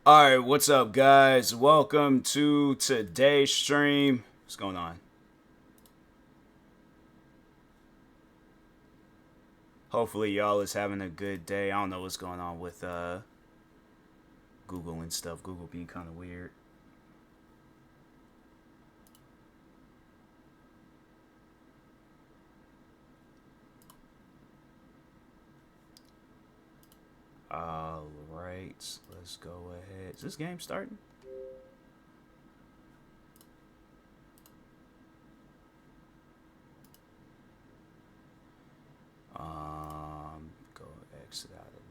Alright, what's up, guys? Welcome to today's stream. What's going on? Hopefully, y'all is having a good day. I don't know what's going on with Google and stuff. Google being kind of weird. Alright, let's go ahead. Is this game starting? Go exit out of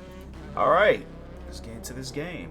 that. Alright, let's get into this game.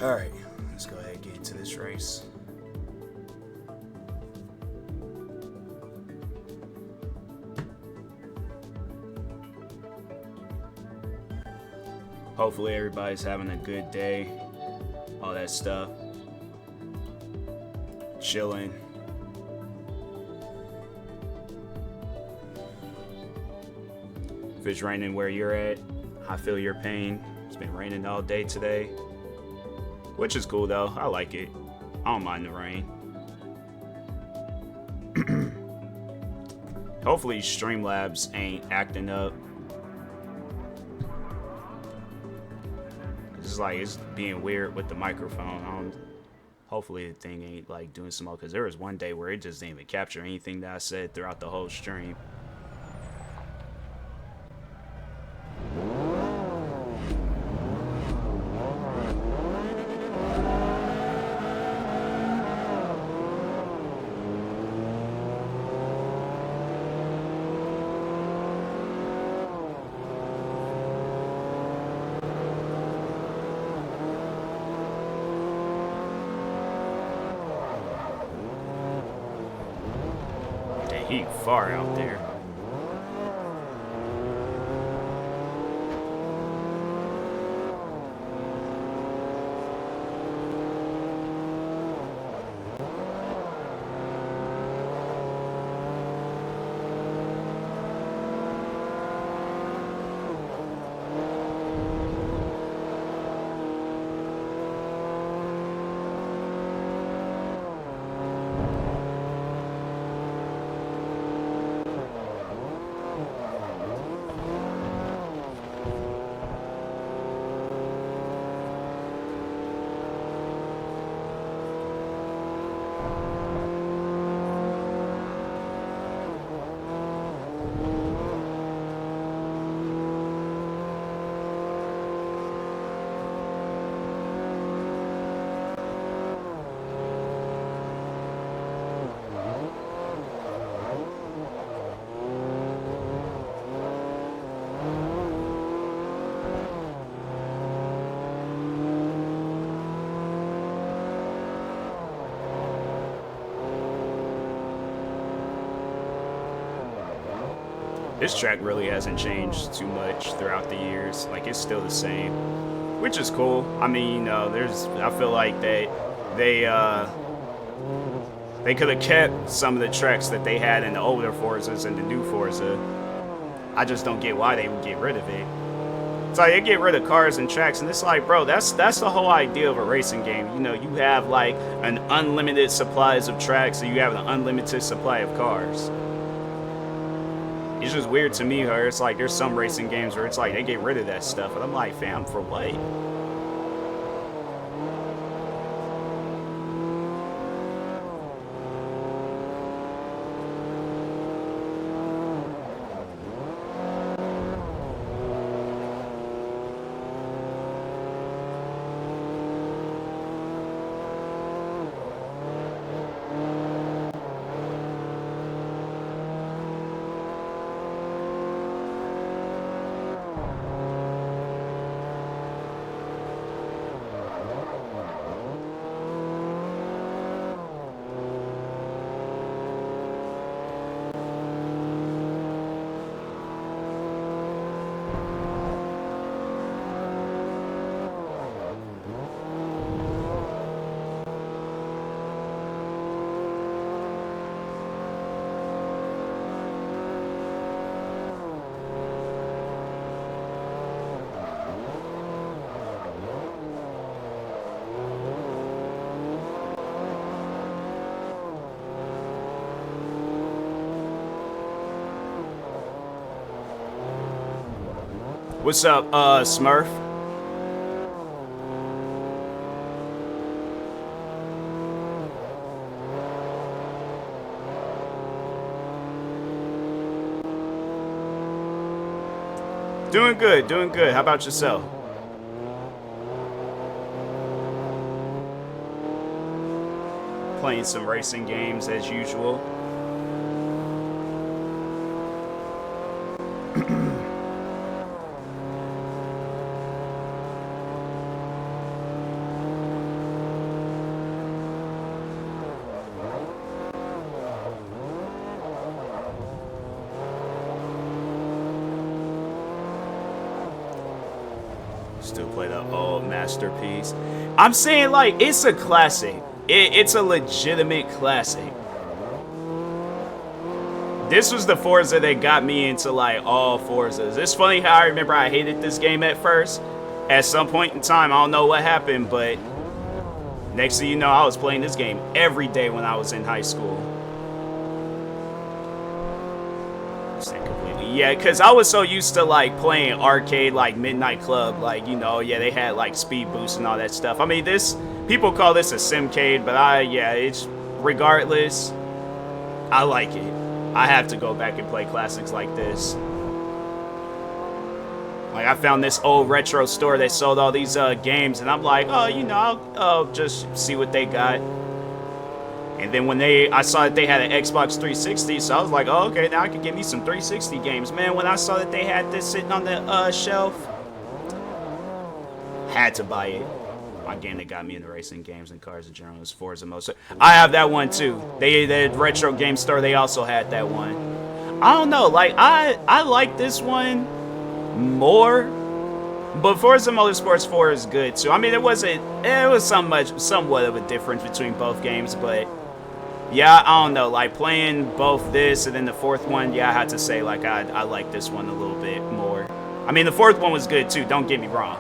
Alright, let's go ahead and get into this race. Hopefully everybody's having a good day. All that stuff. Chilling. If it's raining where you're at, I feel your pain. It's been raining all day today. Which is cool though. I like it. I don't mind the rain. Hopefully Streamlabs ain't acting up. It's being weird with the microphone. Hopefully the thing ain't like doing some more, because there was one day where it just didn't even capture anything that I said throughout the whole stream. He far out there. This track really hasn't changed too much throughout the years. Like, it's still the same, which is cool. I mean, I feel like they could have kept some of the tracks that they had in the older Forzas and the new Forza. I just don't get why they would get rid of it. It's like they get rid of cars and tracks, and it's like, bro, that's the whole idea of a racing game. You know, you have like an unlimited supplies of tracks, so you have an unlimited supply of cars. It's just weird to me where it's like there's some racing games where it's like they get rid of that stuff, and I'm like, fam, for what? What's up, Smurf? Doing good, doing good. How about yourself? Playing some racing games as usual. Still play the old masterpiece. I'm saying, like, it's a classic. It's a legitimate classic. This was the Forza that got me into, like, all Forzas. It's funny how I remember I hated this game at first. At some point in time, I don't know what happened, but next thing you know, I was playing this game every day when I was in high school. Yeah, because I was so used to, like, playing arcade, like, Midnight Club. Like, you know, yeah, they had, like, speed boosts and all that stuff. I mean, people call this a simcade, but it's, regardless, I like it. I have to go back and play classics like this. Like, I found this old retro store that sold all these games, and I'm like, oh, you know, I'll just see what they got. And then when I saw that they had an Xbox 360, so I was like, oh, okay, now I can get me some 360 games. Man, when I saw that they had this sitting on the shelf, had to buy it. My game that got me into racing games and cars in general is Forza Motorsport. I have that one too. The retro game store, they also had that one. I don't know, like, I like this one more, but Forza Motorsports 4 is good too. I mean, it was somewhat of a difference between both games, but yeah, I don't know, like, playing both this and then the fourth one, yeah, I had to say, like, I like this one a little bit more. I mean, the fourth one was good too, don't get me wrong.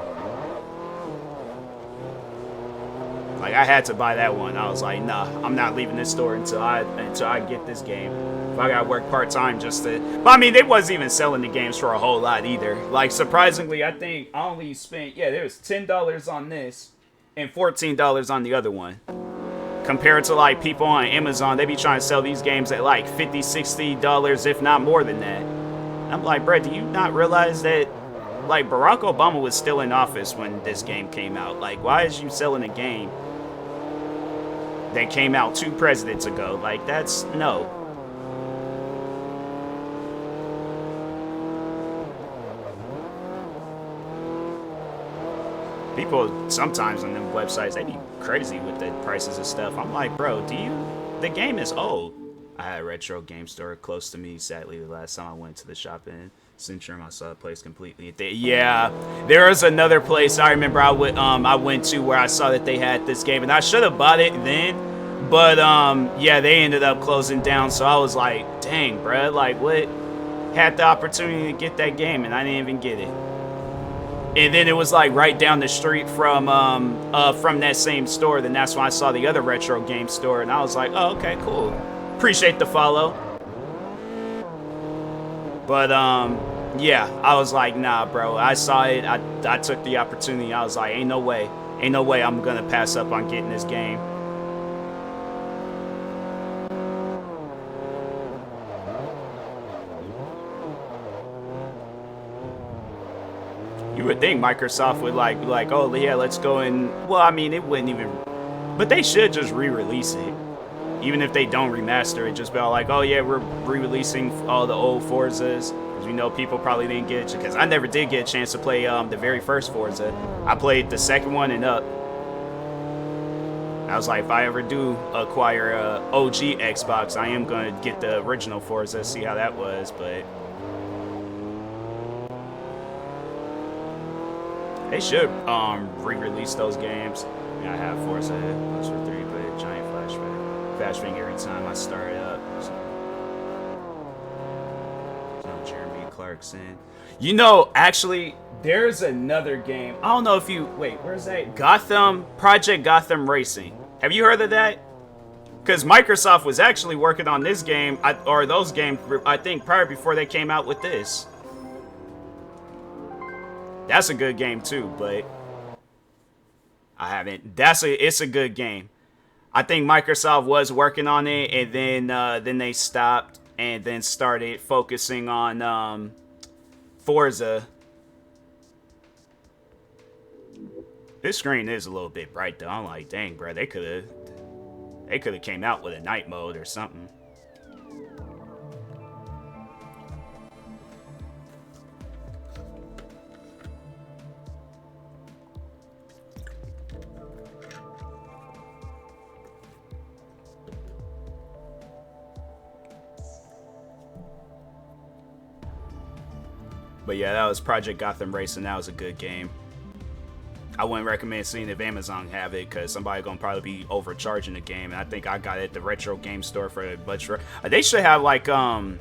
Like, I had to buy that one. I was like, nah, I'm not leaving this store until I get this game. If I gotta work part-time just to... But, I mean, they wasn't even selling the games for a whole lot either. Like, surprisingly, I think I only spent... Yeah, there was $10 on this and $14 on the other one. Compared to, like, people on Amazon, they be trying to sell these games at, like, $50, $60, if not more than that. I'm like, bro, do you not realize that, like, Barack Obama was still in office when this game came out? Like, why is you selling a game that came out 2 presidents ago? Like, that's... No. People sometimes on them websites, they be crazy with the prices of stuff. I'm like, bro, the game is old. I had a retro game store close to me, sadly, the last time I went to the shop in Centrum. I saw the place completely. Yeah, there was another place I remember I went to where I saw that they had this game, and I should have bought it then, but yeah, they ended up closing down. So I was like, dang, bro, like, what? Had the opportunity to get that game, and I didn't even get it. And then it was like right down the street from that same store. Then that's when I saw the other retro game store, and I was like, oh, okay, cool. Appreciate the follow. But yeah, I was like, nah, bro. I saw it. I took the opportunity. I was like, ain't no way I'm gonna pass up on getting this game. You would think Microsoft would like be like, oh yeah, let's go and, well, I mean, it wouldn't even, but they should just re-release it. Even if they don't remaster it, just be all like, oh yeah, we're re-releasing all the old Forzas. Because we know people probably didn't get it. Because I never did get a chance to play the very first Forza. I played the second one and up. I was like, if I ever do acquire a OG Xbox, I am going to get the original Forza, see how that was. But they should re-release those games. Yeah, I have Forza for 3, but giant flashbang every time I start it up. No Jeremy Clarkson. You know, actually, there's another game. I don't know if you, wait, where's that? Project Gotham Racing. Have you heard of that? Because Microsoft was actually working on this game, or those games, I think, prior before they came out with this. That's a good game too, but I haven't. It's a good game. I think Microsoft was working on it, and then they stopped, and then started focusing on Forza. This screen is a little bit bright though. I'm like, dang, bro, they could have came out with a night mode or something. But yeah, that was Project Gotham Racing. That was a good game. I wouldn't recommend seeing if Amazon have it, because somebody gonna probably be overcharging the game. And I think I got it at the retro game store for a bunch. They should have like well,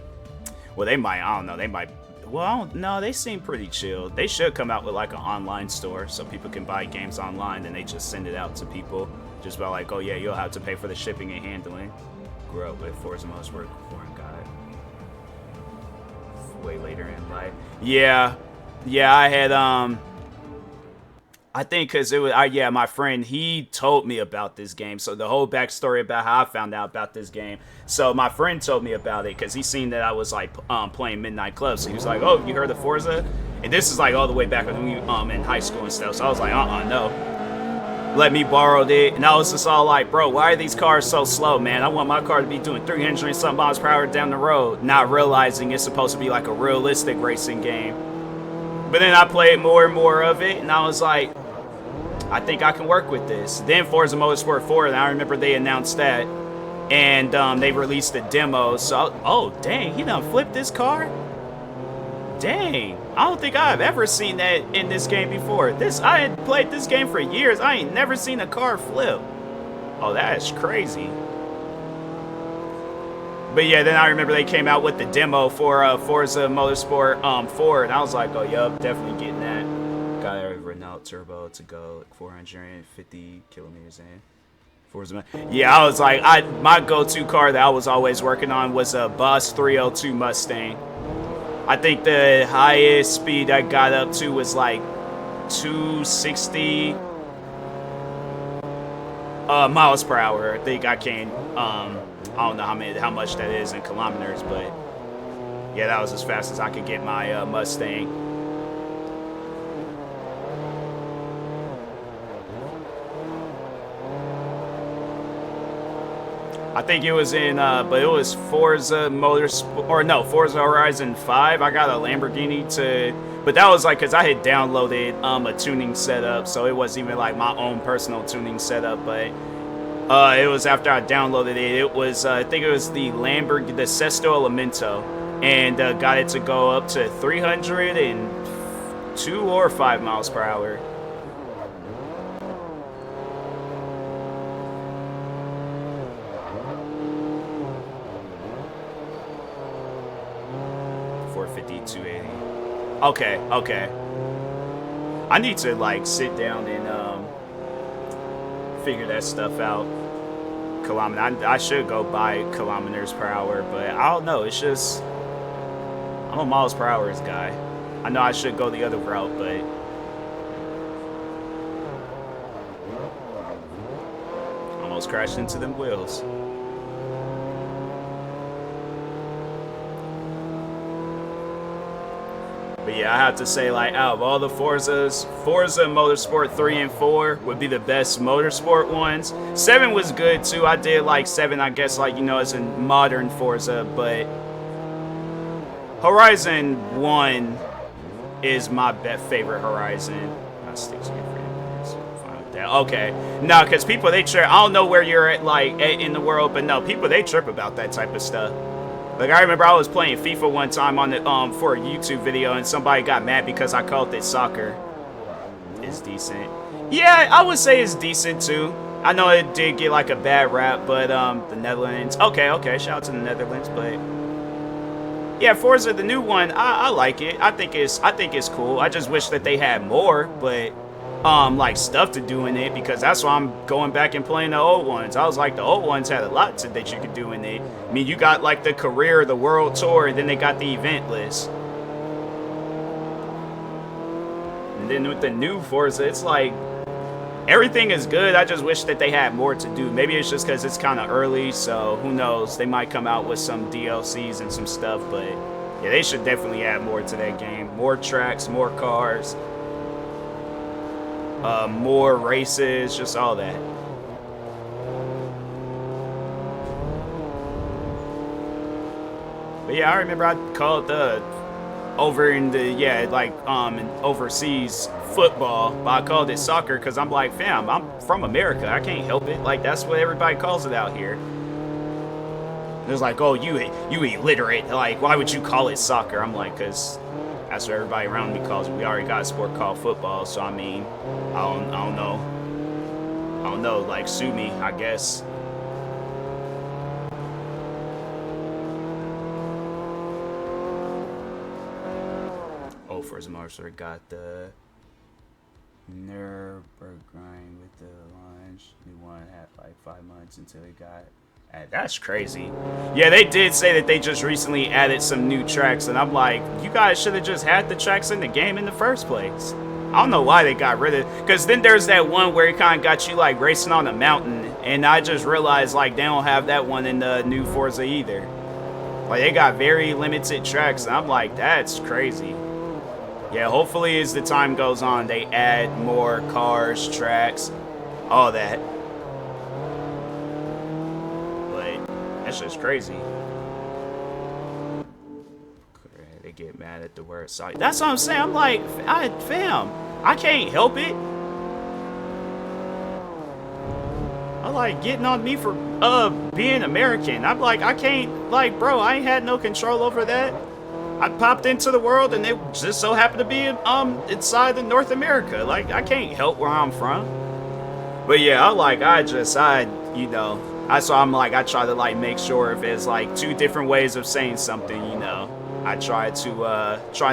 they might. I don't know. They might. Well, no, they seem pretty chill. They should come out with like an online store so people can buy games online, and they just send it out to people. Just about like, oh yeah, you'll have to pay for the shipping and handling. Grew up with Forza Motorsport before and got way later in life. Yeah, I had I think because it was yeah, my friend, he told me about this game. So the whole backstory about how I found out about this game. So my friend told me about it because he seen that I was like playing Midnight Club. So he was like, oh, you heard of Forza? And this is like all the way back when we in high school and stuff. So I was like, no. Let me borrow it. And I was just all like, bro, why are these cars so slow, man? I want my car to be doing 300 and something miles per hour down the road. Not realizing it's supposed to be like a realistic racing game. But then I played more and more of it, and I was like, I think I can work with this. Then Forza Motorsport 4, and I remember they announced that. And they released a demo. So, oh, dang, he done flipped this car? Dang, I don't think I've ever seen that in this game before. I had played this game for years. I ain't never seen a car flip. Oh, that is crazy. But yeah, then I remember they came out with the demo for Forza Motorsport 4, and I was like, oh, yup, definitely getting that. Got a Renault Turbo to go like 450 kilometers in. Forza. Yeah, I was like, my go-to car that I was always working on was a Boss 302 Mustang. I think the highest speed I got up to was like 260 miles per hour. I think I can. I don't know how much that is in kilometers, but yeah, that was as fast as I could get my Mustang. I think it was in, but it was Forza Motorsport, or no, Forza Horizon 5. I got a Lamborghini but that was like, because I had downloaded a tuning setup, so it wasn't even like my own personal tuning setup, but it was after I downloaded it. It was, I think it was the Sesto Elemento, and got it to go up to 302 or 5 miles per hour. Okay. I need to like sit down and figure that stuff out. I should go by kilometers per hour, but I don't know. It's just I'm I'm a miles per hour guy. I know I should go the other route, but almost crashed into them wheels. But yeah, I have to say, like, out of all the Forzas, Forza Motorsport 3 and 4 would be the best motorsport ones. 7 was good too. I did like 7, I guess, like, you know, as a modern Forza, but Horizon 1 is my favorite Horizon. Okay, no, because people, they trip. I don't know where you're at, like, in the world, but no, people, they trip about that type of stuff. Like, I remember I was playing FIFA one time on the for a YouTube video, and somebody got mad because I called it soccer. It's decent. Yeah, I would say it's decent too. I know it did get like a bad rap, but the Netherlands. Okay, shout out to the Netherlands, but yeah, Forza, the new one, I like it. I think it's cool. I just wish that they had more, but like stuff to do in it, because that's why I'm going back and playing the old ones. I was like, the old ones had a lot that you could do in it. I mean, you got like the career, the world tour, and then they got the event list. And then with the new Forza, it's like everything is good. I just wish that they had more to do. Maybe it's just because it's kind of early, so who knows? They might come out with some DLCs and some stuff, but yeah, they should definitely add more to that game. More tracks, more cars. More races, just all that. But yeah, I remember I called over in the overseas football, but I called it soccer because I'm like, fam, I'm from America. I can't help it. Like, that's what everybody calls it out here. It was like, oh, you illiterate. Like, why would you call it soccer? I'm like, because that's what everybody around me calls it. We already got a sport called football, so I mean, I don't know. Like, sue me, I guess. Oh, FORZA MOTORSPORT got the Nürburgring with the launch. New one had like 5 months until it got. That's crazy. Yeah, they did say that they just recently added some new tracks, and I'm like, you guys should have just had the tracks in the game in the first place. I don't know why they got rid of it, because then there's that one where it kind of got you like racing on a mountain, and I just realized like they don't have that one in the new Forza either. Like, they got very limited tracks, and I'm like, that's crazy. Yeah, hopefully as the time goes on, they add more cars, tracks, all that. That's just crazy. They get mad at the word sorry. That's what I'm saying. I'm like, fam, I can't help it. I like getting on me for being American. I'm like, I can't, like, bro, I ain't had no control over that. I popped into the world and it just so happened to be inside of North America. Like, I can't help where I'm from. But yeah, you know, that's why I'm like, I try to like make sure if there's like 2 different ways of saying something, you know, I try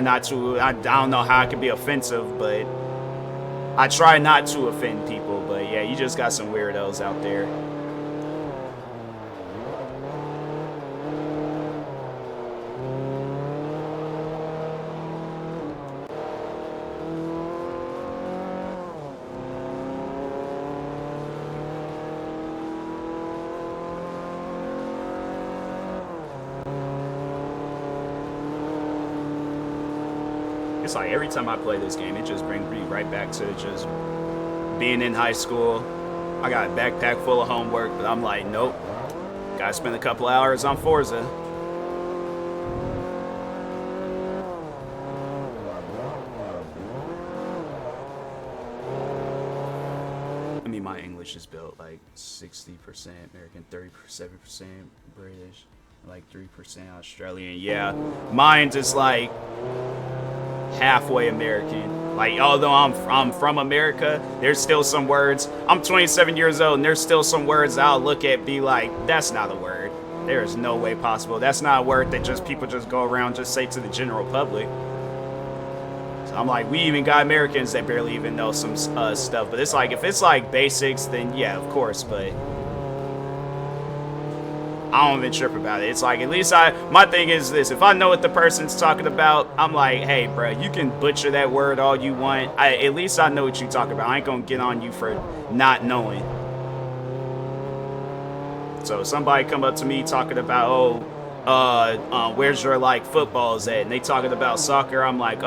not to, I don't know how it can be offensive, but I try not to offend people. But yeah, you just got some weirdos out there. It's like every time I play this game, it just brings me right back to just being in high school. I got a backpack full of homework, but I'm like, nope. Gotta spend a couple hours on Forza. I mean, my English is built like 60% American, 37% British, like 3% Australian. Yeah, mine is like halfway American. Like, although I'm from America, there's still some words. I'm 27 years old, and there's still some words I'll look at, be like, that's not a word. There is no way possible. That's not a word that just people just go around just say to the general public. So I'm like, we even got Americans that barely even know some stuff. But it's like, if it's like basics, then yeah, of course. But I don't even trip about it. It's like, at least my thing is this: if I know what the person's talking about, I'm like, hey, bro, you can butcher that word all you want. At least I know what you talking about. I ain't gonna get on you for not knowing. So somebody come up to me talking about, where's your like footballs at? And they talking about soccer. I'm like,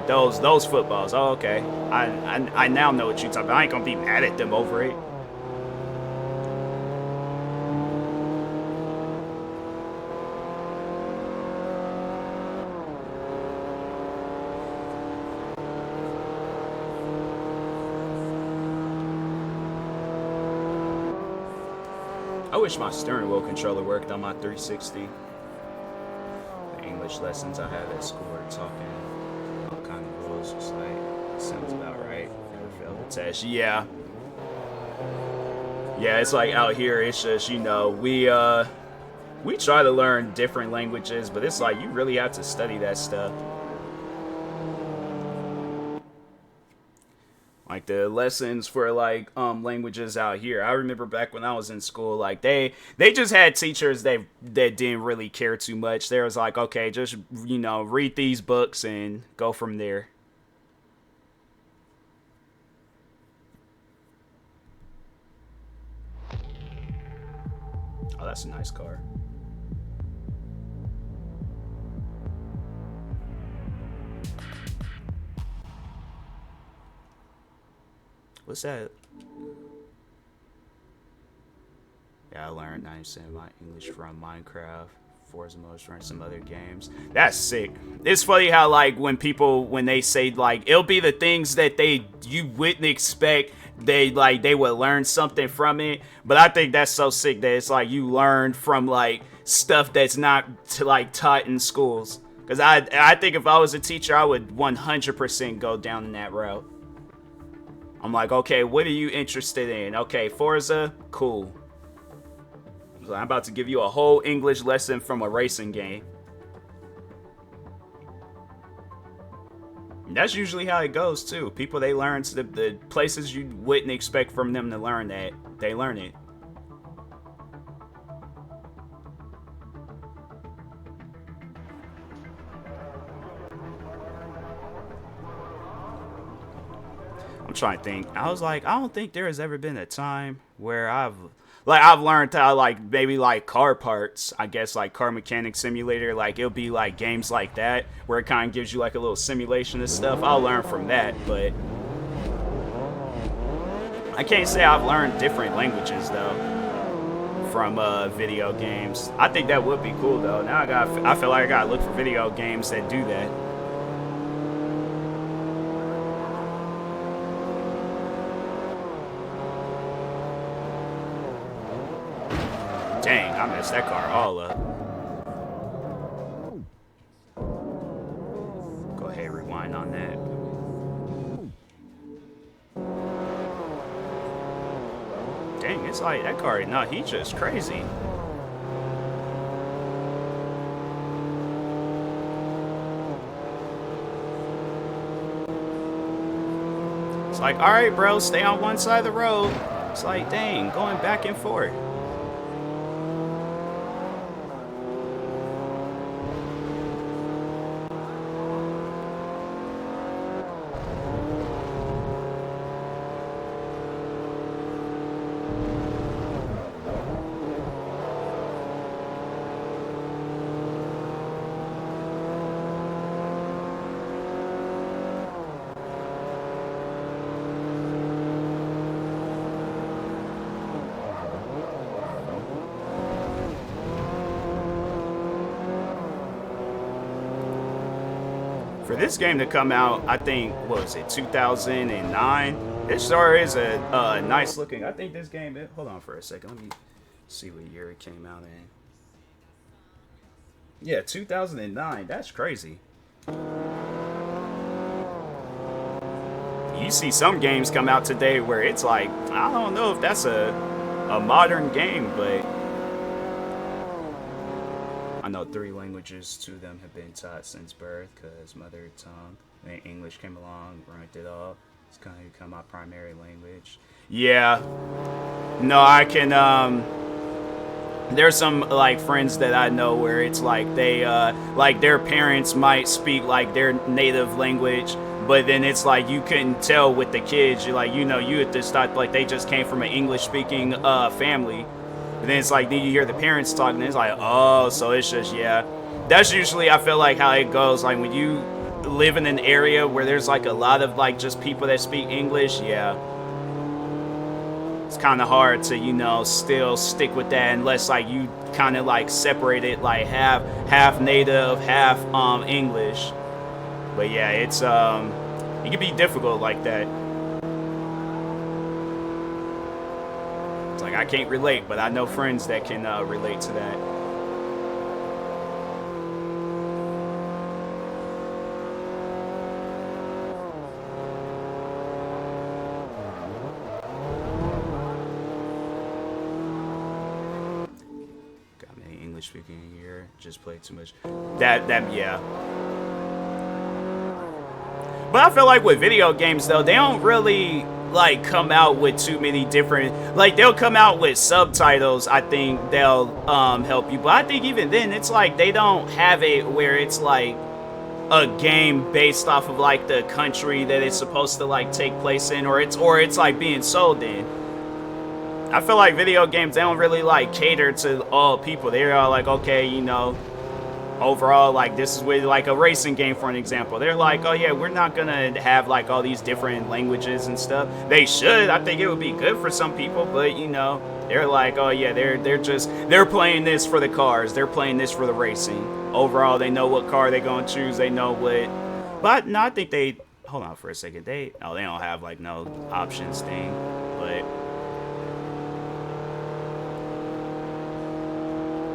those footballs. Oh, okay. I now know what you talking about. I ain't gonna be mad at them over it. I wish my steering wheel controller worked on my 360. The English lessons I have at school are talking all kind of rules. Just like, sounds about right. Never failed the test. Yeah. Yeah, it's like out here, it's just, you know, we try to learn different languages, but it's like you really have to study that stuff. Like the lessons for like languages out here. I remember back when I was in school, like they just had teachers that didn't really care too much. They was like, okay, just, you know, read these books and go from there. Oh, that's a nice car. What's that? Yeah, I learned 90% of my English from Minecraft, FORZA MOTORSPORT, and some other games. That's sick. It's funny how like when they say like it'll be the things that you wouldn't expect, they would learn something from it. But I think that's so sick that it's like you learn from like stuff that's not taught in schools. Because I think if I was a teacher, I would 100% go down in that route. I'm like, okay, what are you interested in? Okay, Forza, cool. So I'm about to give you a whole English lesson from a racing game. And that's usually how it goes too. People, they learn the places you wouldn't expect from them to learn that, they learn it. I'm trying to think. I was like, I don't think there has ever been a time where I've learned how like maybe like car parts, I guess like car mechanic simulator, like it'll be like games like that where it kind of gives you like a little simulation of stuff. I'll learn from that, but I can't say I've learned different languages though from video games. I think that would be cool though. Now I feel like I gotta look for video games that do that. Dang, I messed that car all up. Go ahead, rewind on that. Dang, it's like that car, no, he's just crazy. It's like, all right, bro, stay on one side of the road. It's like, dang, going back and forth. For this game to come out, I think, what was it, 2009? It sure is a nice looking. I think this game, hold on for a second. Let me see what year it came out in. Yeah, 2009. That's crazy. You see some games come out today where it's like, I don't know if that's a modern game, but I know 3 languages to them have been taught since birth because mother tongue. Then English came along, ranked it up. It's kind of become my primary language. Yeah. No, I can, there's some like friends that I know where it's like they like their parents might speak like their native language, but then it's like you couldn't tell with the kids. You like, you know, you at this thought like they just came from an English speaking family. And then it's like then you hear the parents talking and it's like, oh, so it's just, yeah. That's usually, I feel like, how it goes. Like when you live in an area where there's like a lot of like just people that speak English, yeah, it's kind of hard to, you know, still stick with that unless like you kind of like separate it, like half native, half English. But yeah, it's it can be difficult like that. It's like I can't relate, but I know friends that can relate to that. Speaking here, just played too much. That yeah. But I feel like with video games though, they don't really like come out with too many different, like they'll come out with subtitles. I think they'll help you, but I think even then it's like they don't have it where it's like a game based off of like the country that it's supposed to like take place in, or it's like being sold in. I feel like video games, they don't really like cater to all people. They're all like, okay, you know, overall, like this is with like a racing game, for an example. They're like, oh yeah, we're not gonna have like all these different languages and stuff. They should. I think it would be good for some people, but you know, they're like, oh yeah, they're playing this for the cars. They're playing this for the racing. Overall, they know what car they're gonna choose. They know what. But no, I think they. Hold on for a second. They don't have like no options thing, but.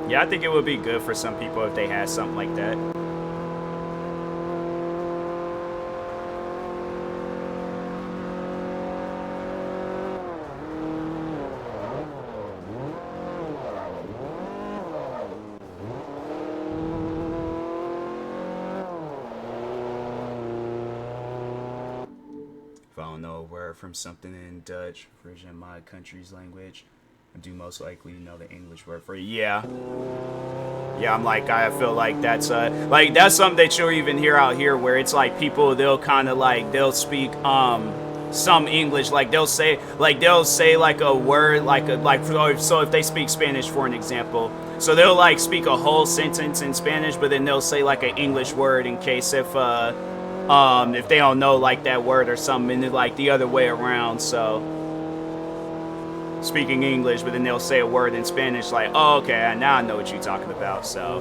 Yeah, I think it would be good for some people if they had something like that. If I don't know a word from something in Dutch, version of my country's language, I do most likely know the English word for it. Yeah. Yeah, I'm like, I feel like that's something that you'll even hear out here where it's like people, they'll kind of like, they'll speak some English, like they'll say like a word so if they speak Spanish, for an example, so they'll like speak a whole sentence in Spanish, but then they'll say like an English word in case if they don't know like that word or something, and like the other way around. So speaking English, but then they'll say a word in Spanish, like, oh, okay, now I know what you're talking about. So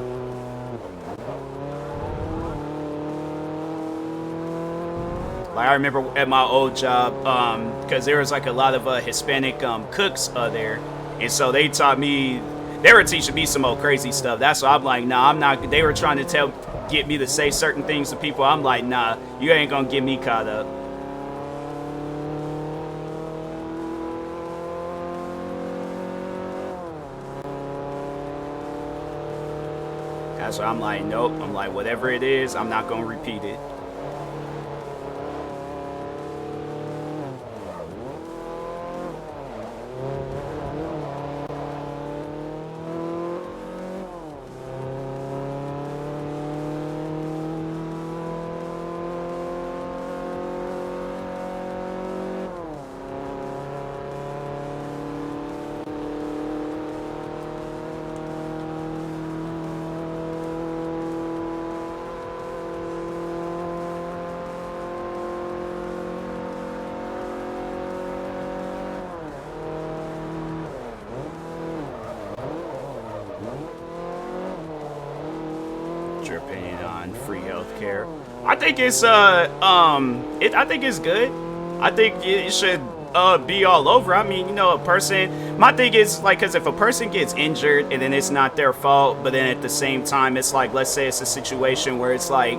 like I remember at my old job, because there was like a lot of Hispanic cooks there, and so they taught me, they were teaching me some old crazy stuff. That's why I'm like, nah, I'm not. They were trying to get me to say certain things to people. I'm like, nah, you ain't gonna get me caught up. That's why I'm like, nope. I'm like, whatever it is, I'm not gonna repeat it. Your opinion on free healthcare? I think it's I think it's good. I think it should be all over. I mean, you know, a person. My thing is like, because if a person gets injured and then it's not their fault, but then at the same time it's like, let's say it's a situation where it's like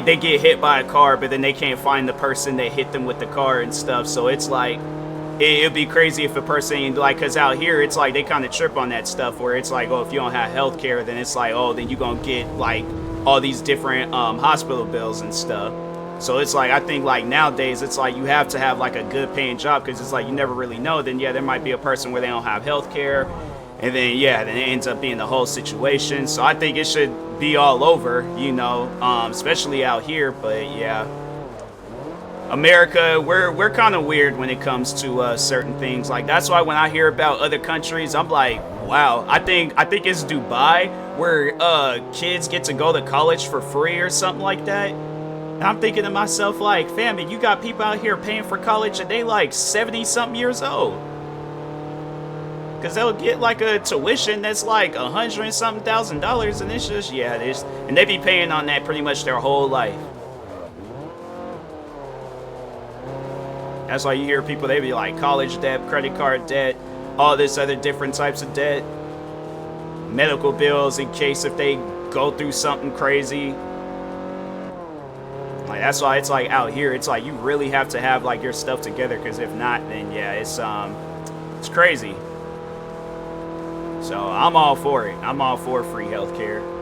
they get hit by a car, but then they can't find the person that hit them with the car and stuff. So it's like. It'd be crazy if a person, like, because out here, it's like they kind of trip on that stuff where it's like, oh, if you don't have health care, then it's like, oh, then you're going to get, like, all these different hospital bills and stuff. So it's like, I think, like, nowadays, it's like you have to have, like, a good paying job because it's like you never really know. Then, yeah, there might be a person where they don't have health care. And then, yeah, then it ends up being the whole situation. So I think it should be all over, you know, especially out here. But yeah, America, we're kind of weird when it comes to certain things. Like, that's why when I hear about other countries, I'm like, wow. I think it's Dubai where kids get to go to college for free or something like that. And I'm thinking to myself, like, fam, you got people out here paying for college and they like 70 something years old. Because they'll get like a tuition that's like $100 and something thousand, and it's just, yeah, and they be paying on that pretty much their whole life. That's why you hear people, they be like college debt, credit card debt, all this other different types of debt, medical bills in case if they go through something crazy. Like, that's why it's like out here, it's like you really have to have like your stuff together, because if not, then yeah, it's crazy. So I'm all for it. I'm all for free healthcare.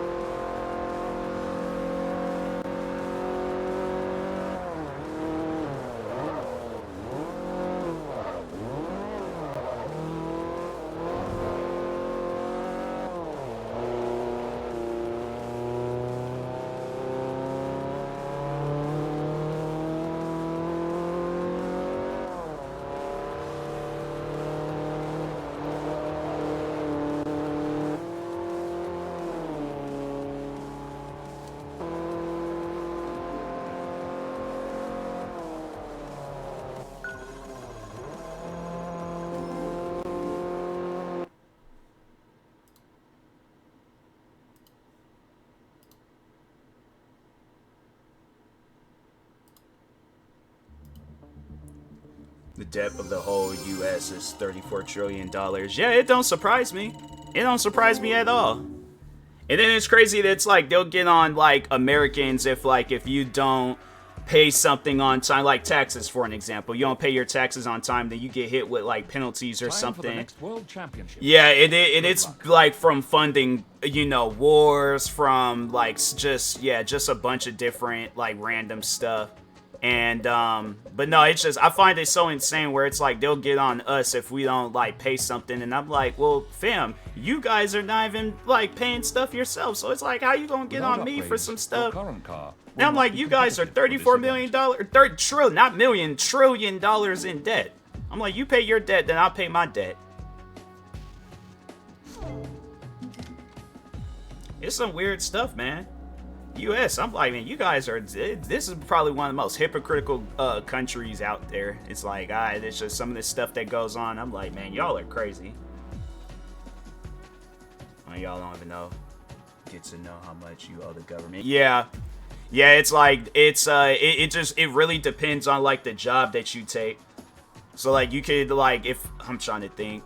The debt of the whole U.S. is $34 trillion. Yeah, it don't surprise me. It don't surprise me at all. And then it's crazy that it's like they'll get on like Americans if you don't pay something on time, like taxes for an example. You don't pay your taxes on time, then you get hit with like penalties or something. For the next World Championship. Yeah, it's like from funding, you know, wars, from like just a bunch of different like random stuff. And but no, it's just, I find it so insane where it's like they'll get on us if we don't like pay something, and I'm like, well, fam, you guys are not even like paying stuff yourself, so it's like, how you gonna get on me for some stuff? Now I'm like, you guys are $34 million, trillion dollars in debt. I'm like, you pay your debt, then I'll pay my debt. It's some weird stuff, man. U.S., I'm like, man, you guys are, this is probably one of the most hypocritical countries out there. It's like, it's just some of this stuff that goes on. I'm like, man, y'all are crazy. Well, y'all don't even get to know how much you owe the government. Yeah, it's like, it really depends on like the job that you take. So like, you could like, if I'm trying to think,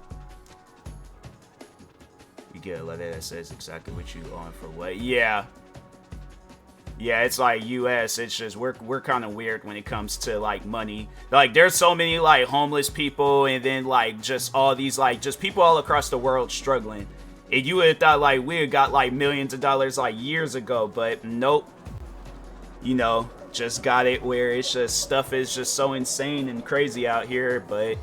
you get a letter that says exactly what you owe for what. Yeah, it's like U.S. It's just we're kind of weird when it comes to like money. Like, there's so many like homeless people, and then like just all these like just people all across the world struggling. And you would have thought like we had got like millions of dollars like years ago, but nope. You know, just got it where it's just stuff is just so insane and crazy out here, but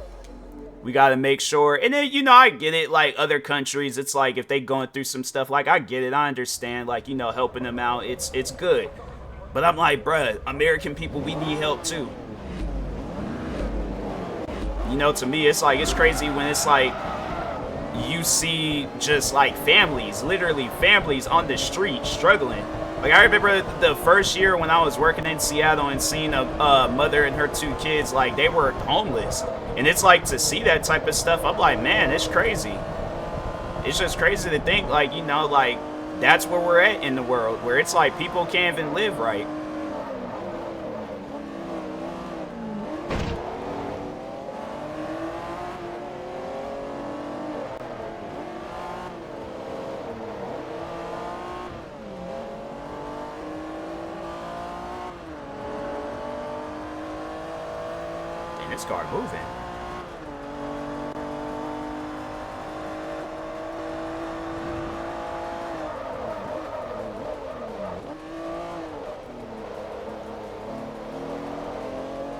we got to make sure. And then, you know, I get it, like other countries, it's like if they going through some stuff, like I get it, I understand, like, you know, helping them out, it's good. But I'm like, bruh, American people, we need help too. You know, to me, it's like, it's crazy when it's like you see just like families, literally families on the street struggling. Like, I remember the first year when I was working in Seattle and seeing a mother and her 2 kids, like, they were homeless. And it's like, to see that type of stuff, I'm like, man, it's crazy. It's just crazy to think, like, you know, like, that's where we're at in the world, where it's like people can't even live right. And this car moving.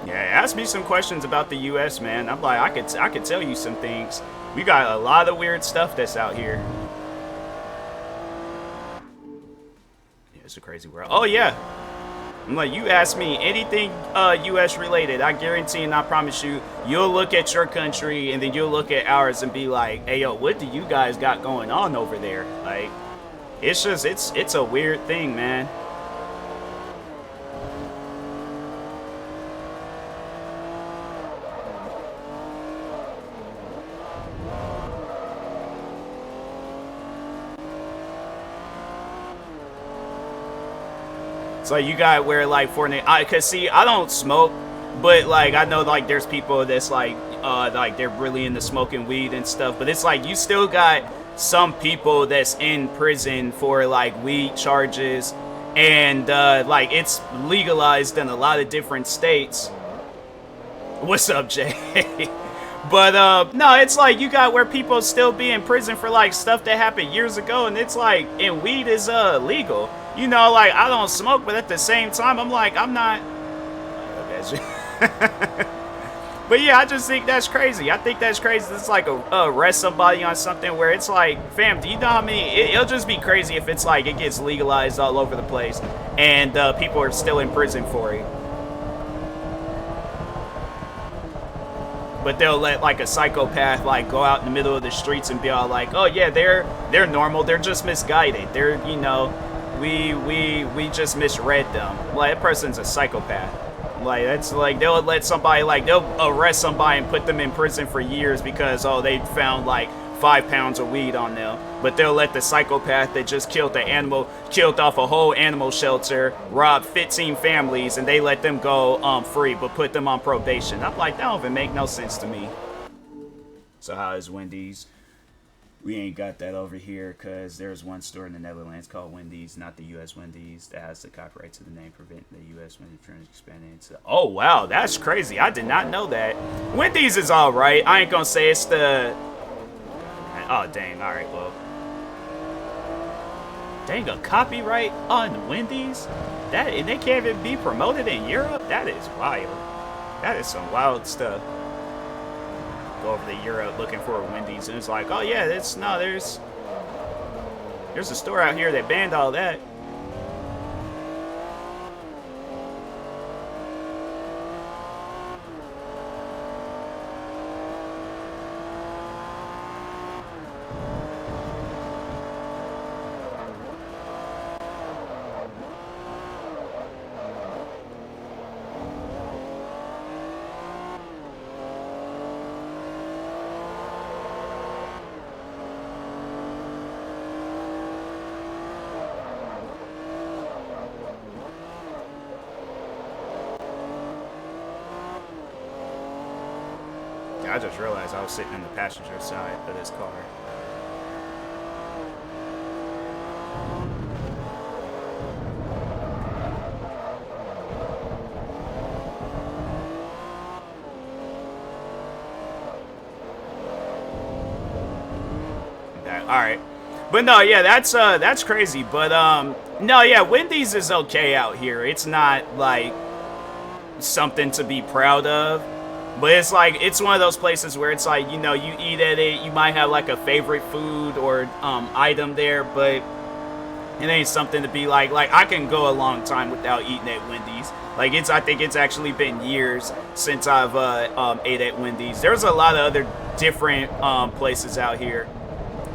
Yeah, ask me some questions about the U.S., man. I'm like, I could tell you some things. We got a lot of weird stuff that's out here. Yeah, it's a crazy world. Oh yeah. I'm like, you ask me anything U.S. related, I guarantee and I promise you, you'll look at your country and then you'll look at ours and be like, hey, yo, what do you guys got going on over there? Like, it's just, it's a weird thing, man. So you got where like cause see, I don't smoke, but like I know like there's people that's like they're really into smoking weed and stuff, but it's like you still got some people that's in prison for like weed charges, and like it's legalized in a lot of different states. What's up, Jay? But no, it's like you got where people still be in prison for like stuff that happened years ago, and it's like, and weed is legal. You know, like, I don't smoke, but at the same time, I'm like, I'm not. But yeah, I just think that's crazy. I think that's crazy. It's like arrest somebody on something where it's like, fam, do you know how many? It'll just be crazy if it's like it gets legalized all over the place and people are still in prison for it. But they'll let like a psychopath like go out in the middle of the streets and be all like, oh yeah, they're normal. They're just misguided. They're, you know. We just misread them. Like, that person's a psychopath. Like, that's like, they'll let somebody, like, they'll arrest somebody and put them in prison for years because, oh, they found like 5 pounds of weed on them. But they'll let the psychopath that just killed the animal, killed off a whole animal shelter, robbed 15 families, and they let them go free, but put them on probation. I'm like, that don't even make no sense to me. So how is Wendy's? We ain't got that over here because there's one store in the Netherlands called Wendy's, not the U.S. Wendy's, that has the copyright to the name, preventing the U.S. Wendy's from expanding into. Oh wow, that's crazy! I did not know that. Wendy's is all right. I ain't gonna say it's the. Oh dang! All right, well. Dang, a copyright on Wendy's? That, and they can't even be promoted in Europe? That is wild. That is some wild stuff. Go over to Europe looking for a Wendy's, and it's like, oh yeah, there's a store out here that banned all that. I just realized I was sitting in the passenger side of this car. All right, but no, yeah, that's crazy. But no, yeah, Wendy's is okay out here. It's not like something to be proud of. But it's like, it's one of those places where it's like, you know, you eat at it, you might have like a favorite food or item there, but it ain't something to be like I can go a long time without eating at Wendy's. Like, I think it's actually been years since I've ate at Wendy's. There's a lot of other different places out here.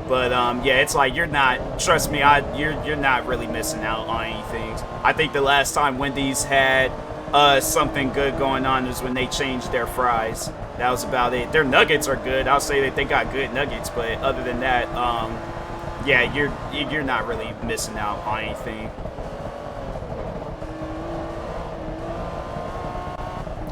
But yeah, it's like, you're not, trust me, you're not really missing out on anything. I think the last time Wendy's had something good going on is when they changed their fries. That was about it. Their nuggets are good. I'll say that they got good nuggets, but other than that, yeah, you're not really missing out on anything.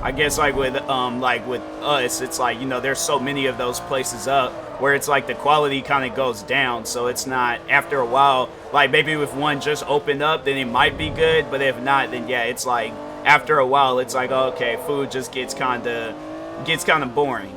I guess like with us, it's like, you know, there's so many of those places up where it's like the quality kind of goes down. So it's not, after a while, like maybe if one just opened up, then it might be good, but if not, then yeah, it's like, after a while, it's like, okay, food just gets kind of boring.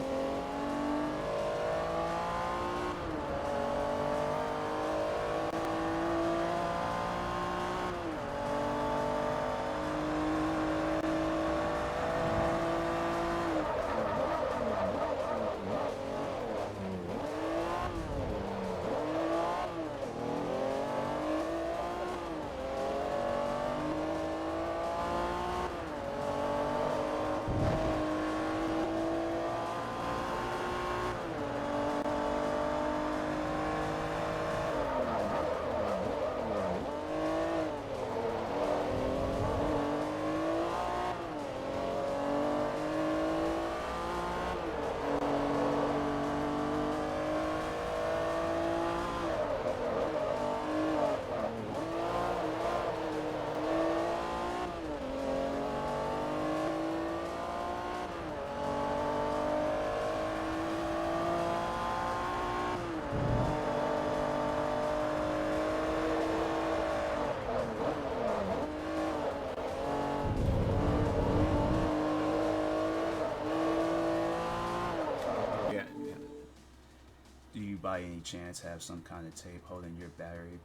by any chance have some kind of tape holding your battery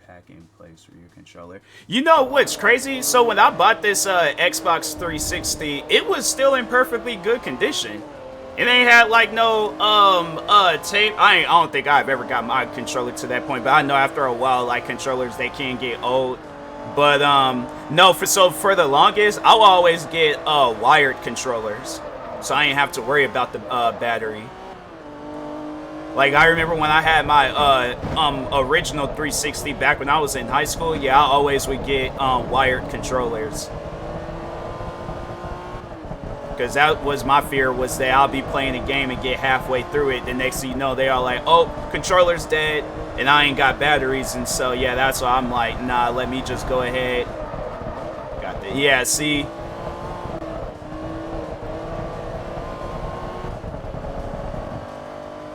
pack in place for your controller? You know what's crazy? So when I bought this Xbox 360, it was still in perfectly good condition. It ain't had like no tape. I don't think I've ever got my controller to that point, but I know after a while, like, controllers, they can get old. But no, for the longest, I'll always get wired controllers, so I ain't have to worry about the battery. Like, I remember when I had my original 360 back when I was in high school, yeah, I always would get wired controllers. Because that was my fear, was that I'll be playing a game and get halfway through it. The next thing you know, they are like, oh, controller's dead, and I ain't got batteries. And so, yeah, that's why I'm like, nah, let me just go ahead. Got the, yeah, see?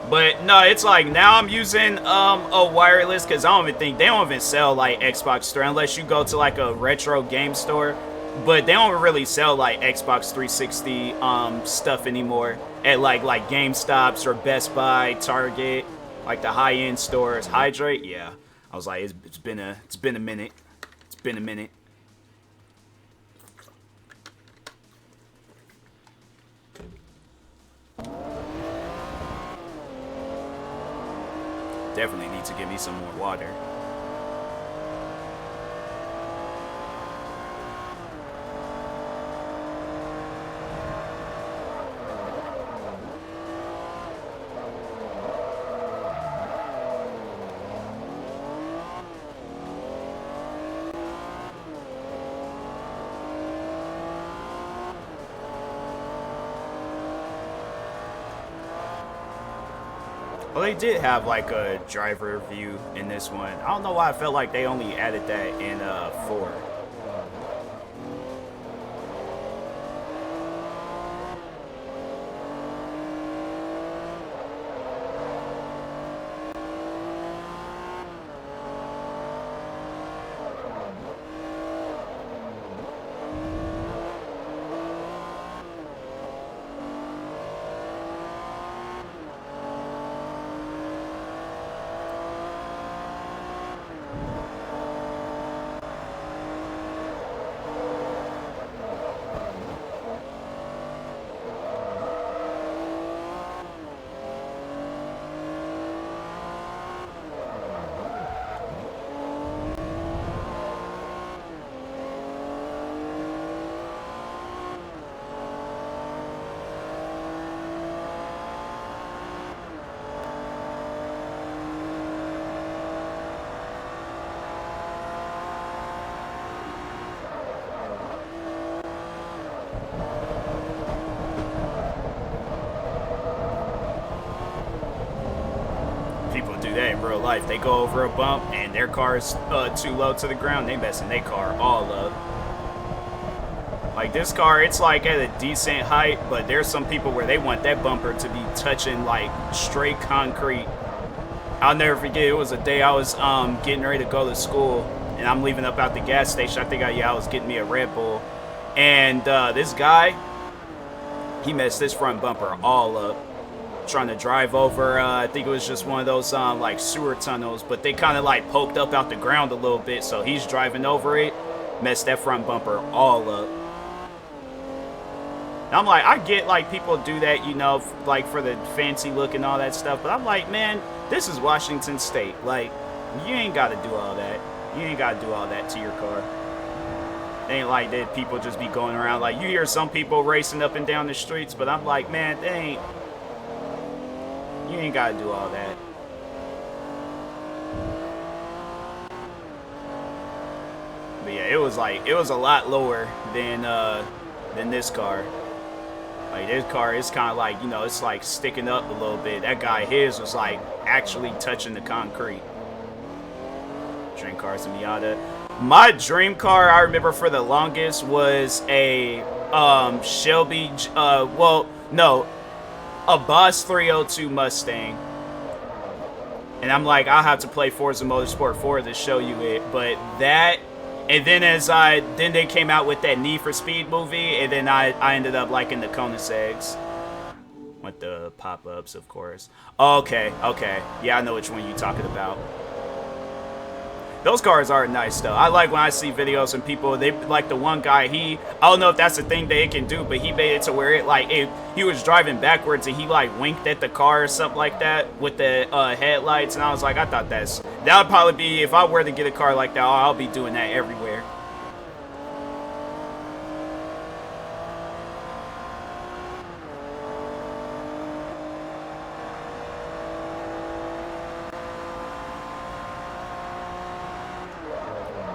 But no, it's like now I'm using a wireless, because I don't even think, they don't even sell like Xbox store unless you go to like a retro game store. But they don't really sell like Xbox 360 stuff anymore at like GameStops or Best Buy, Target, like the high-end stores. Hydrate, yeah. I was like, it's been a minute. It's been a minute. Definitely need to give me some more water. Well, they did have like a driver view in this one. I don't know why I felt like they only added that in 4. That in real life, they go over a bump and their car is too low to the ground, they messing their car all up. Like this car, it's like at a decent height, but there's some people where they want that bumper to be touching like straight concrete. I'll never forget, it was a day I was getting ready to go to school, and I'm leaving up out the gas station. I think I was getting me a Red Bull, and this guy, he messed this front bumper all up. Trying to drive over, I think it was just one of those like sewer tunnels, but they kind of like poked up out the ground a little bit, so he's driving over it, messed that front bumper all up. And I'm like, I get like people do that, you know, like for the fancy look and all that stuff, but I'm like, man, this is Washington State. Like, you ain't got to do all that. You ain't got to do all that to your car. It ain't like that people just be going around, like, you hear some people racing up and down the streets, but I'm like, man, they ain't. You ain't gotta do all that. But yeah, it was a lot lower than this car. Like this car is kind of like, you know, it's like sticking up a little bit. That guy, his was like actually touching the concrete. Dream cars and Miata. My dream car, I remember for the longest, was a Shelby. Well, no. A Boss 302 Mustang. And I'm like, I'll have to play Forza Motorsport 4 to show you it. But that, and then then they came out with that Need for Speed movie, and then I ended up liking the Koenigsegg's. with the pop-ups, of course. Oh, okay, okay. Yeah, I know which one you're talking about. Those cars are nice, though. I like when I see videos and people, they like the one guy, I don't know if that's a thing that it can do, but he made it to where he was driving backwards and he like winked at the car or something like that with the headlights, and I was like, I thought that would probably be, if I were to get a car like that, I'll be doing that everywhere.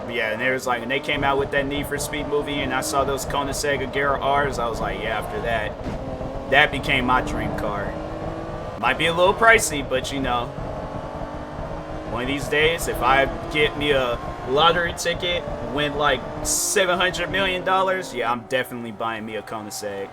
Yeah, and and they came out with that Need for Speed movie, and I saw those Koenigsegg Agera R's. I was like, yeah, after that became my dream car. Might be a little pricey, but you know, one of these days, if I get me a lottery ticket, win like $700 million, yeah, I'm definitely buying me a Koenigsegg.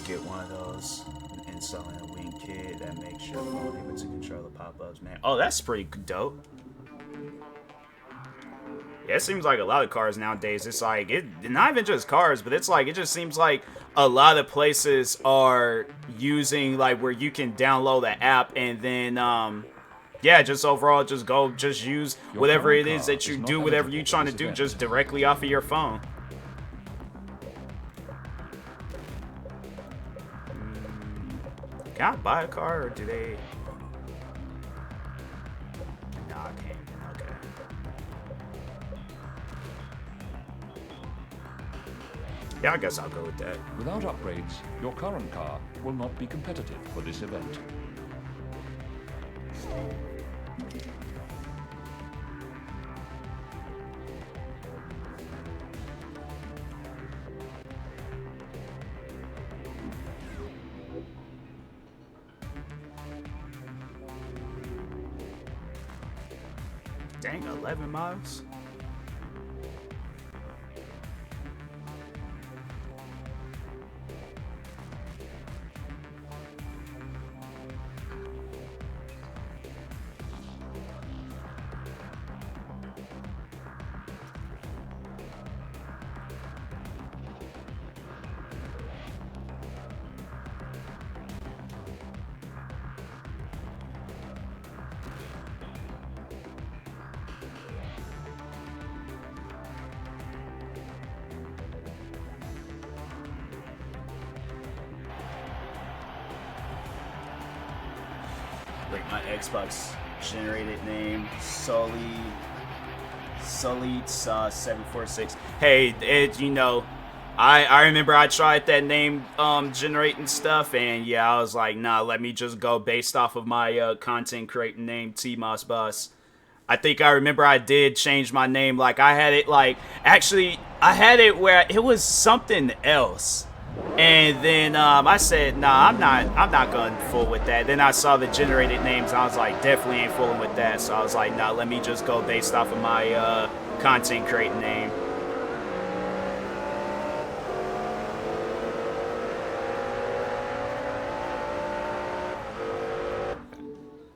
Get one of those, installing a wing kit that makes sure I'm able to control the pop-ups, man. Oh, that's pretty dope. Yeah, it seems like a lot of cars nowadays, it's like, not even just cars, but it's like, it just seems like a lot of places are using, like, where you can download the app and then, yeah, just overall, just use whatever it is that you do, whatever you're trying to do, just directly off of your phone. Can I buy a car, or do they? No, I can't. Okay. Yeah, I guess I'll go with that. Without upgrades, your current car will not be competitive for this event. Dang, 11 miles? Like my Xbox generated name, Sully746. Hey, you know, I remember I tried that name generating stuff, and yeah, I was like, nah, let me just go based off of my content creating name, TMossBoss. I think I remember I did change my name. Like I had it actually I had it where it was something else. And then I said, nah, I'm not going full with that. Then I saw the generated names. I was like, definitely ain't fooling with that. So I was like, nah, let me just go based off of my content creating name.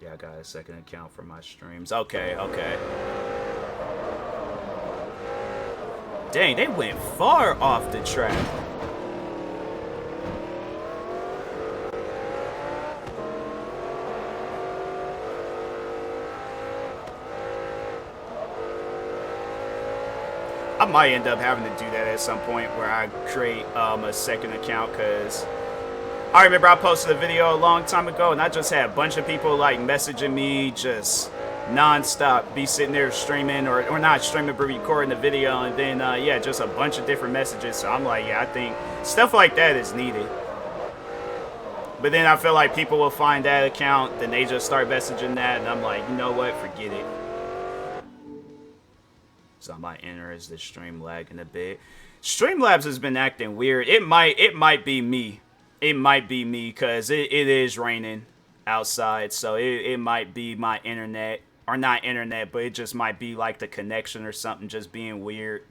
Yeah, I got a second account for my streams. Okay, okay. Dang, they went far off the track. I might end up having to do that at some point where I create a second account, because I remember I posted a video a long time ago and I just had a bunch of people like messaging me just non-stop, be sitting there streaming or not streaming but recording the video, and then yeah, just a bunch of different messages. So I'm like, yeah, I think stuff like that is needed. But then I feel like people will find that account, then they just start messaging that, and I'm like, you know what, forget it. So I might enter as the stream lagging a bit. Streamlabs has been acting weird. It might be me. It might be me, because it is raining outside. So it might be my internet. or not internet, but it just might be like the connection or something just being weird.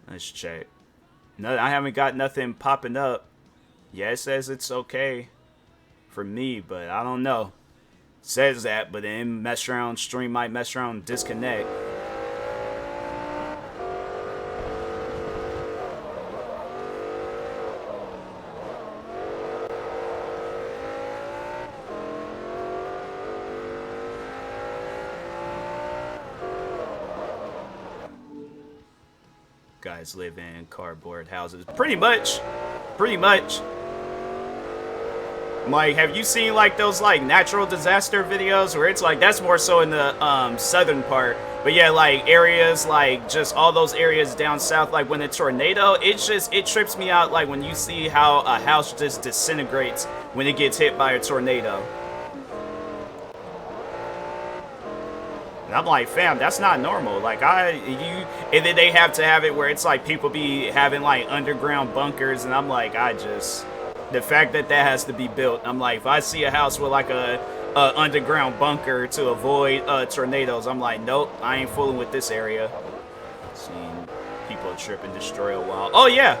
Let's check. No, I haven't got nothing popping up. Yeah, it says it's okay for me, but I don't know. It says that, but then mess around, stream might mess around and disconnect. Guys live in cardboard houses. Pretty much. Like, have you seen like those like natural disaster videos where it's like, that's more so in the southern part, but yeah, like areas like just all those areas down south, like when a tornado, it trips me out, like when you see how a house just disintegrates when it gets hit by a tornado. And I'm like, fam, that's not normal. Like, and then they have to have it where it's like people be having like underground bunkers, and I'm like, the fact that has to be built, I'm like, if I see a house with like a underground bunker to avoid tornadoes, I'm like, nope, I ain't fooling with this area. Seeing people trip and destroy a wall. Oh yeah,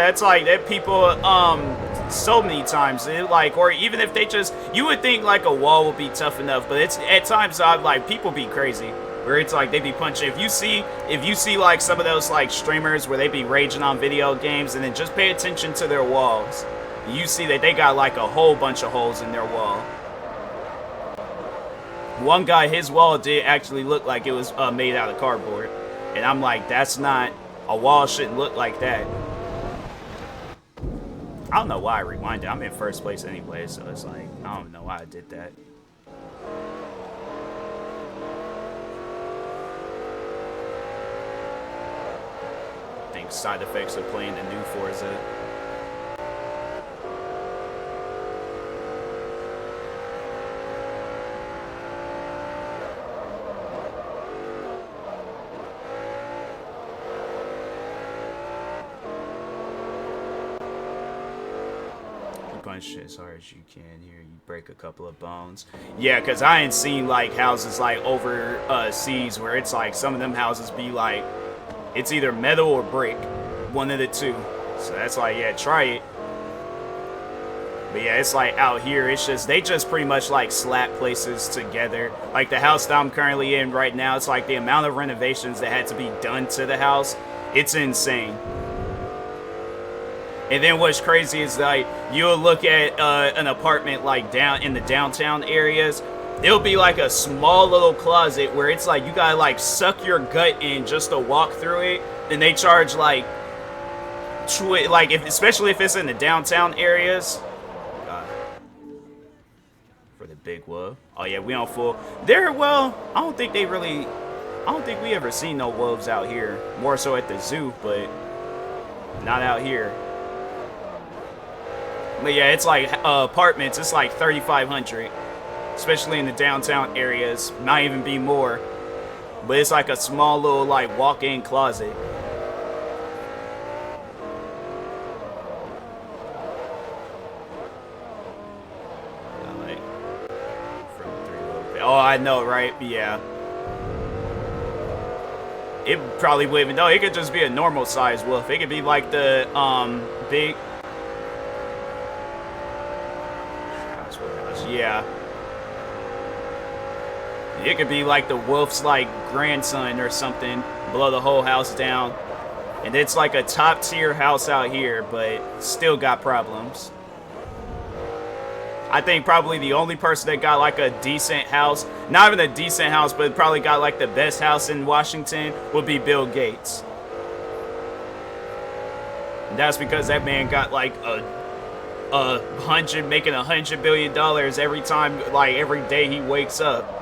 it's like that people so many times, like, or even if they just, you would think like a wall would be tough enough, but it's at times I've like people be crazy where it's like they be punching. If you see like some of those like streamers where they be raging on video games, and then just pay attention to their walls, you see that they got like a whole bunch of holes in their wall. One guy, his wall did actually look like it was made out of cardboard, and I'm like, that's not, a wall shouldn't look like that. I don't know why I rewinded. I'm in first place anyway, so it's like, I don't know why I did that. I think side effects of playing the new Forza. Shit as hard as you can here, you break a couple of bones. Yeah, because I ain't seen like houses like overseas where it's like some of them houses be like, it's either metal or brick, one of the two. So that's like, yeah, try it. But yeah, it's like out here, it's just, they just pretty much like slap places together. Like the house that I'm currently in right now, it's like the amount of renovations that had to be done to the house, it's insane. And then what's crazy is like, you'll look at an apartment like down in the downtown areas, it'll be like a small little closet where it's like you gotta like suck your gut in just to walk through it. And they charge like, especially if it's in the downtown areas. God. For the big wolf. Oh yeah, we on full. Well, I don't think we ever seen no wolves out here. More so at the zoo, but not out here. But yeah, it's like apartments, it's like 3,500, especially in the downtown areas, might even be more. But it's like a small little like walk-in closet. Oh, I know, right? Yeah. It probably wouldn't even know. It could just be a normal size wolf. It could be like the big. Yeah. It could be like the wolf's like grandson or something, blow the whole house down. And it's like a top tier house out here, but still got problems. I think probably the only person that got like a decent house, not even a decent house, but probably got like the best house in Washington would be Bill Gates. And that's because that man got like making $100 billion every time, like every day he wakes up.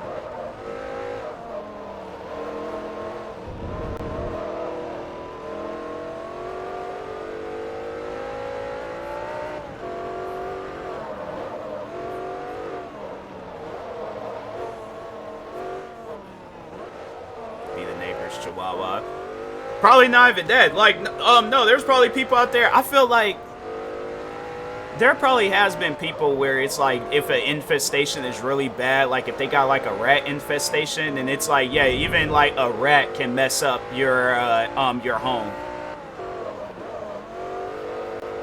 Be the neighbor's chihuahua. Probably not even that. Like, no, there's probably people out there. I feel like There probably has been people where it's like if an infestation is really bad, like if they got like a rat infestation, and it's like, yeah, even like a rat can mess up your home.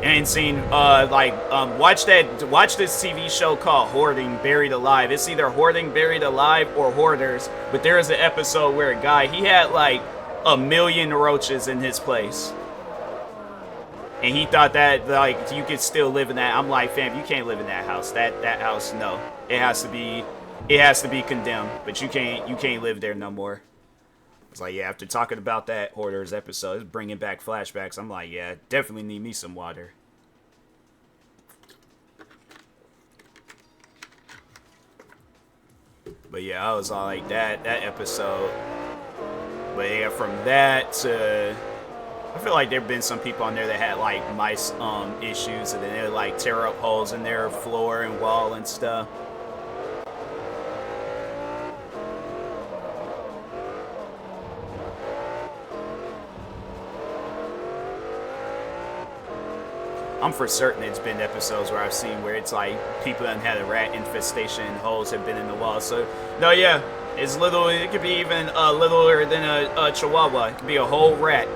And seen watch this TV show called Hoarding Buried Alive. It's either Hoarding Buried Alive or Hoarders, but there is an episode where a guy, he had like 1,000,000 roaches in his place. And he thought that like you could still live in that. I'm like, fam, you can't live in that house. That house, no. It has to be condemned. But you can't live there no more. It's like, yeah, after talking about that Hoarders episode, it's bringing back flashbacks. I'm like, yeah, definitely need me some water. But yeah, I was all like that episode. But yeah, from that to, I feel like there've been some people on there that had like mice issues, and then they would like tear up holes in their floor and wall and stuff. I'm for certain it's been episodes where I've seen where it's like people that had a rat infestation and holes have been in the wall. So no, yeah, it's little. It could be even littler than a chihuahua. It could be a whole rat.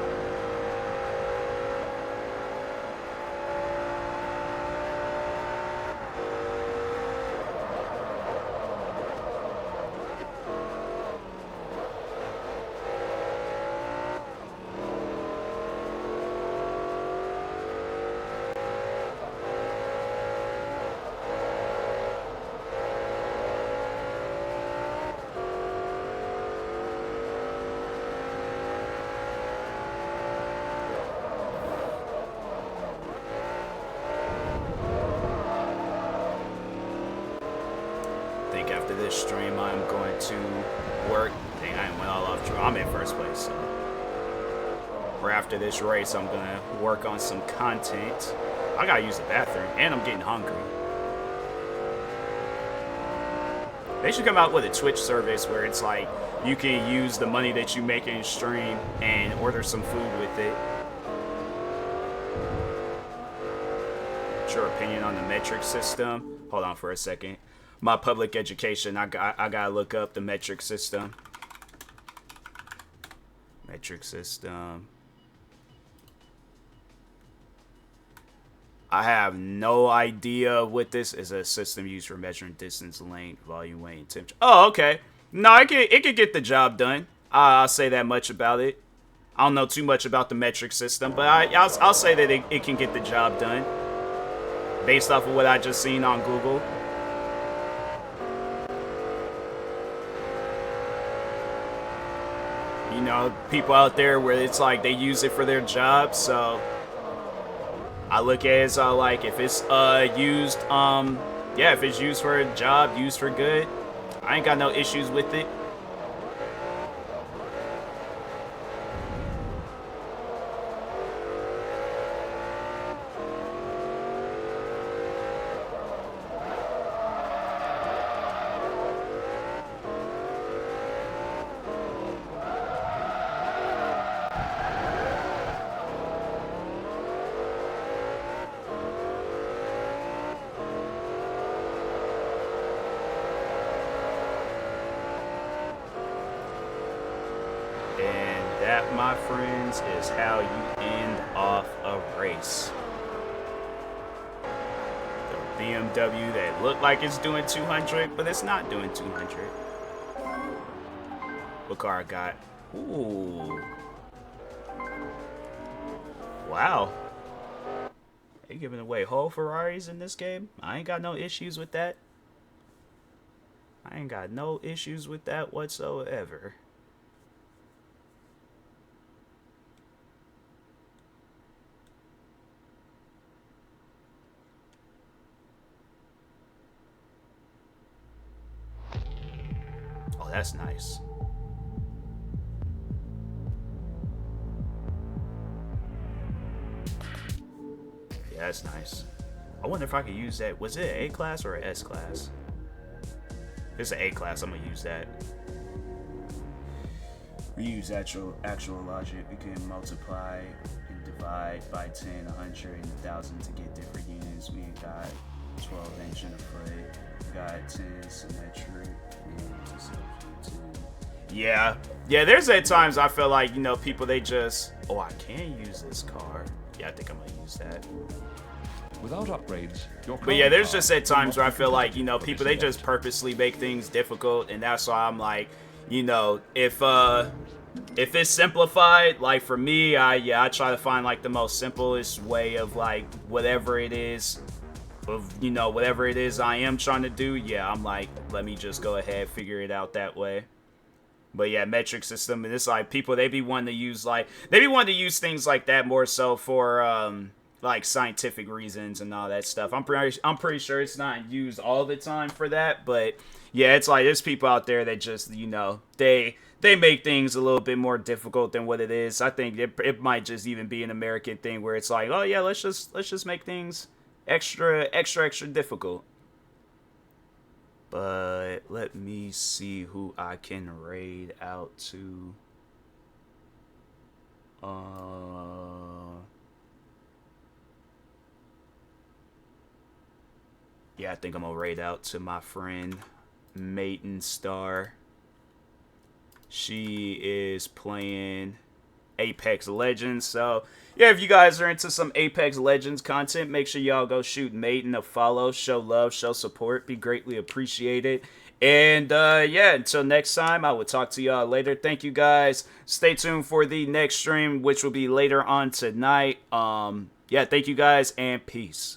After this stream, I'm going to work. Dang, I went all off track. I'm in first place, so. Or after this race, I'm gonna work on some content. I gotta use the bathroom, and I'm getting hungry. They should come out with a Twitch service where it's like you can use the money that you make in stream and order some food with it. What's your opinion on the metric system? Hold on for a second. My public education, I gotta look up the metric system. Metric system. I have no idea what this is. A system used for measuring distance, length, volume, weight, and temperature. Oh, okay. No, it could get the job done. I'll say that much about it. I don't know too much about the metric system, but I'll say that it can get the job done based off of what I just seen on Google. You know, people out there where it's like they use it for their job, so I look at it as like if it's used, yeah, if it's used for a job, used for good, I ain't got no issues with it. My friends, is how you end off a race. The BMW that looked like it's doing 200, but it's not doing 200. What car I got? Ooh. Wow. They giving away whole Ferraris in this game? I ain't got no issues with that. I ain't got no issues with that whatsoever. That's nice. Yeah, that's nice. I wonder if I could use that. Was it an A class or an S class? If it's an A class, I'm gonna use that. We use actual logic. We can multiply and divide by 10, 100, and 1,000 to get different units. is we got 12 inch in the front, got 10 symmetric, and just 10. Yeah, there's at times I feel like, you know, people, they just, oh, I can use this car. Yeah, I think I'm gonna use that. Without upgrades, your But yeah, there's car just at will times not where I be feel like, you competitive know, for people, this they just event. purposely make things difficult, and that's why I'm like, you know, if it's simplified, like for me, I try to find like the most simplest way of like whatever it is, of, you know, whatever it is I am trying to do. Yeah, I'm like, let me just go ahead, figure it out that way. But yeah, metric system, and it's like people, they be wanting to use things like that more so for like scientific reasons and all that stuff. I'm pretty sure it's not used all the time for that, but yeah, it's like there's people out there that just, you know, they make things a little bit more difficult than what it is. I think it might just even be an American thing where it's like, oh yeah, let's just make things extra difficult. But let me see who I can raid out to. Yeah, I think I'm gonna raid out to my friend Maiden Star. She is playing Apex Legends. So yeah, if you guys are into some Apex Legends content, make sure y'all go shoot Maiden a follow, show love, show support, be greatly appreciated. And yeah, until next time, I will talk to y'all later. Thank you guys. Stay tuned for the next stream, which will be later on tonight. Yeah, thank you guys, and peace.